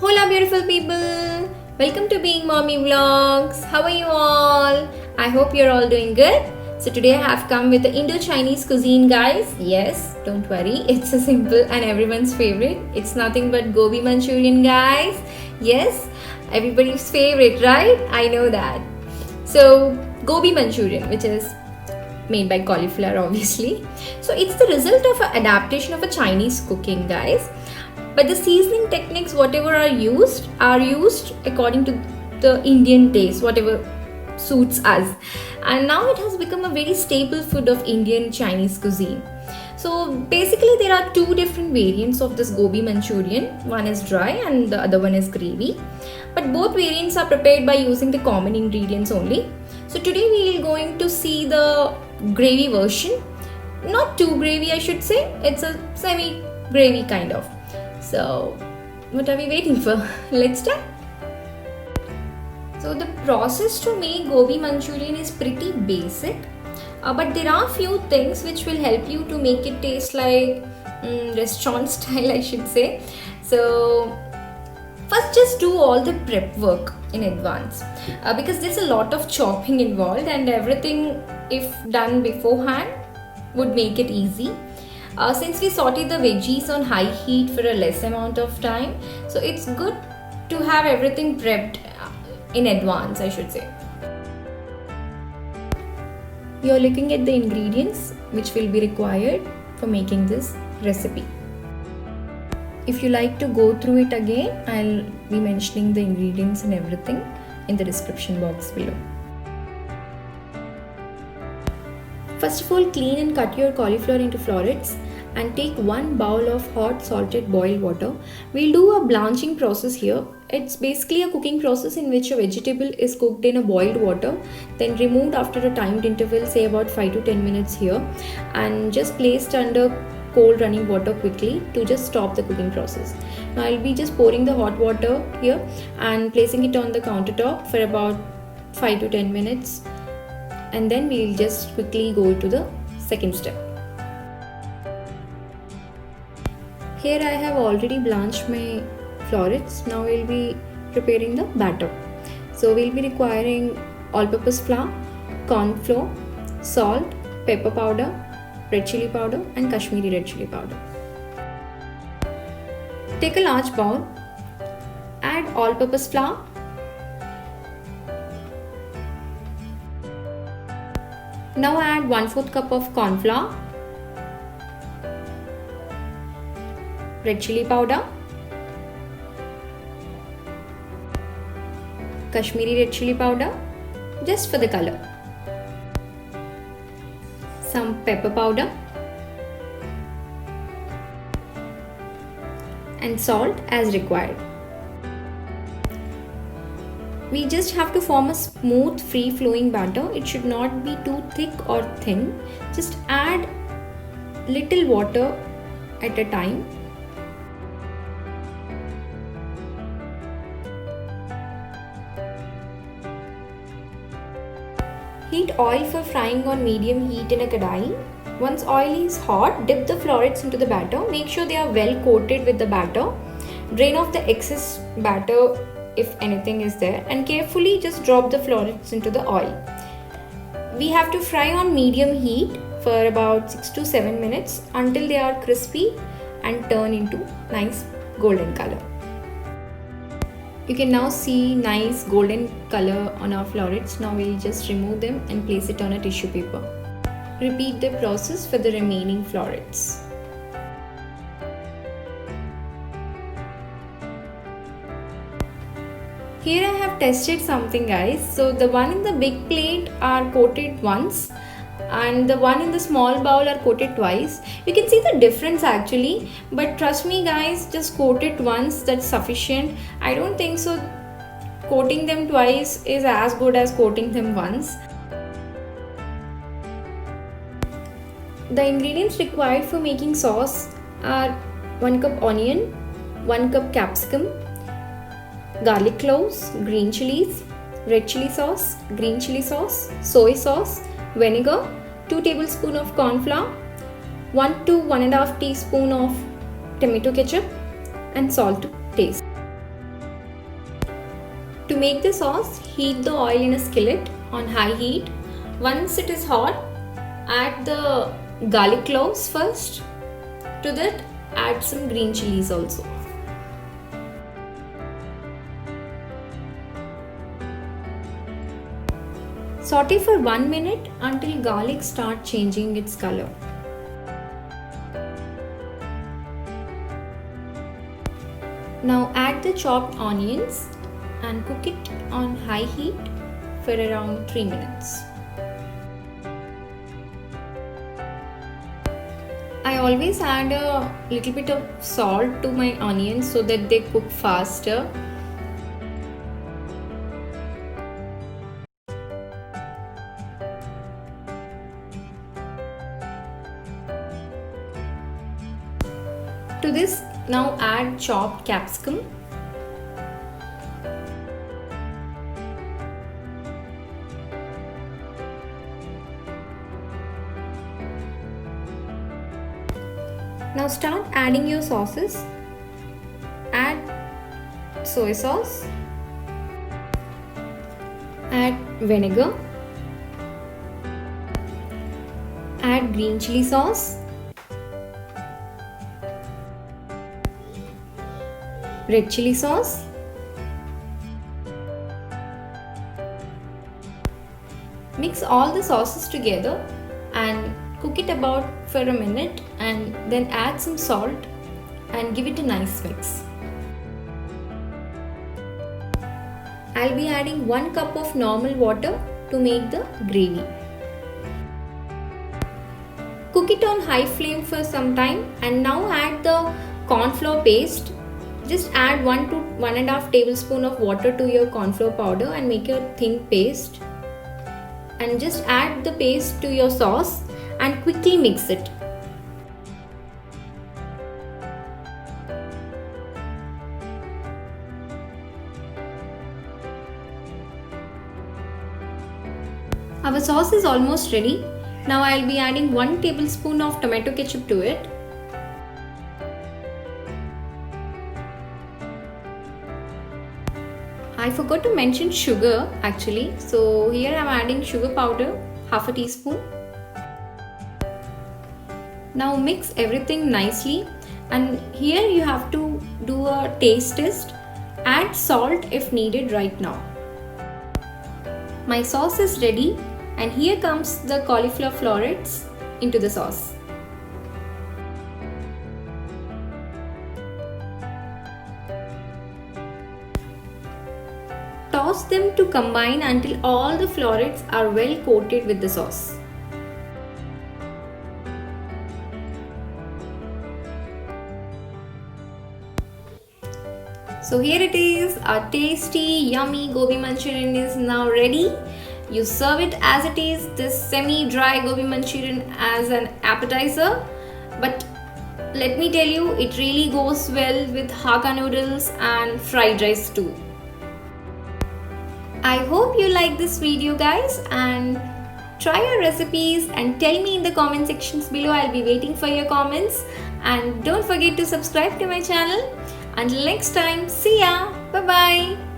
Hola beautiful people! Welcome to Being Mommy Vlogs. How are you all? I hope you're all doing good. So today I have come with the Indo-Chinese cuisine guys. Yes, don't worry, it's a simple and everyone's favorite. It's nothing but gobi Manchurian guys. Yes, everybody's favorite, right? I know that. So gobi Manchurian, which is made by cauliflower obviously. So it's the result of an adaptation of a Chinese cooking guys, but the seasoning techniques whatever are used according to the Indian taste, whatever suits us, and now it has become a very staple food of Indian Chinese cuisine. So basically there are two different variants of this gobi Manchurian. One is dry and the other one is gravy, but both variants are prepared by using the common ingredients only. So today we are going to see the gravy version, not too gravy I should say, it's a semi gravy kind of. So what are we waiting for? Let's start. So the process to make gobi Manchurian is pretty basic, but there are few things which will help you to make it taste like restaurant style I should say. So first just do all the prep work in advance, because there's a lot of chopping involved, and everything if done beforehand would make it easy. Since we saute the veggies on high heat for a less amount of time, so it's good to have everything prepped in advance I should say. You're looking at the ingredients which will be required for making this recipe. If you like to go through it again, I'll be mentioning the ingredients and everything in the description box below. First of all, clean and cut your cauliflower into florets and take 1 bowl of hot salted boiled water. We'll do a blanching process here. It's basically a cooking process in which a vegetable is cooked in a boiled water, then removed after a timed interval, say about 5 to 10 minutes here, and just placed under cold running water quickly to just stop the cooking process. Now I'll be just pouring the hot water here and placing it on the countertop for about 5 to 10 minutes, and then we'll just quickly go to the second step. Here I have already blanched my florets. Now we'll be preparing the batter. So we'll be requiring all-purpose flour, corn flour, salt, pepper powder, red chili powder and Kashmiri red chili powder. Take a large bowl, add all-purpose flour, now add 1/4 cup of corn flour, red chili powder, Kashmiri red chili powder just for the color, some pepper powder and salt as required. We just have to form a smooth free flowing batter. It should not be too thick or thin. Just add little water at a time. Heat oil for frying on medium heat in a kadai. Once oil is hot, dip the florets into the batter. Make sure they are well coated with the batter. Drain off the excess batter if anything is there, and carefully just drop the florets into the oil. We have to fry on medium heat for about 6 to 7 minutes until they are crispy and turn into nice golden color. You can now see nice golden color on our florets. Now we'll just remove them and place it on a tissue paper. Repeat the process for the remaining florets. Here I have tested something guys. So the one in the big plate are coated once and the one in the small bowl are coated twice. You can see the difference actually, but trust me guys, just coat it once, that's sufficient. I don't think so coating them twice is as good as coating them once. The ingredients required for making sauce are 1 cup onion, 1 cup capsicum, garlic cloves, green chilies, red chili sauce, green chili sauce, soy sauce, vinegar, 2 tablespoons of corn flour, 1 to 1.5 teaspoon of tomato ketchup and salt to taste. To make the sauce, heat the oil in a skillet on high heat. Once it is hot, add the garlic cloves first. To that, add some green chilies also. Saute for 1 minute until garlic starts changing its color. Now add the chopped onions and cook it on high heat for around 3 minutes. I always add a little bit of salt to my onions so that they cook faster. To this, now add chopped capsicum. Now start adding your sauces. Add soy sauce. Add vinegar. Add green chili sauce. Red chili sauce. Mix all the sauces together and cook it about for a minute, and then add some salt and give it a nice mix. I'll be adding 1 cup of normal water to make the gravy. Cook it on high flame for some time, and now add the corn flour paste. Just add 1 to 1.5 tablespoon of water to your corn flour powder and make a thin paste. And just add the paste to your sauce and quickly mix it. Our sauce is almost ready. Now I'll be adding 1 tablespoon of tomato ketchup to it. I forgot to mention sugar actually. So here I'm adding sugar powder, half a teaspoon. Now mix everything nicely, and here you have to do a taste test. Add salt if needed right now. My sauce is ready, and here comes the cauliflower florets into the sauce. Toss them to combine until all the florets are well coated with the sauce. So here it is, our tasty, yummy gobi manchurian is now ready. You serve it as it is, this semi-dry gobi manchurian as an appetizer. But let me tell you, it really goes well with Hakka noodles and fried rice too. I hope you like this video guys, and try your recipes and tell me in the comment sections below. I'll be waiting for your comments, and don't forget to subscribe to my channel. Until next time, see ya, bye bye.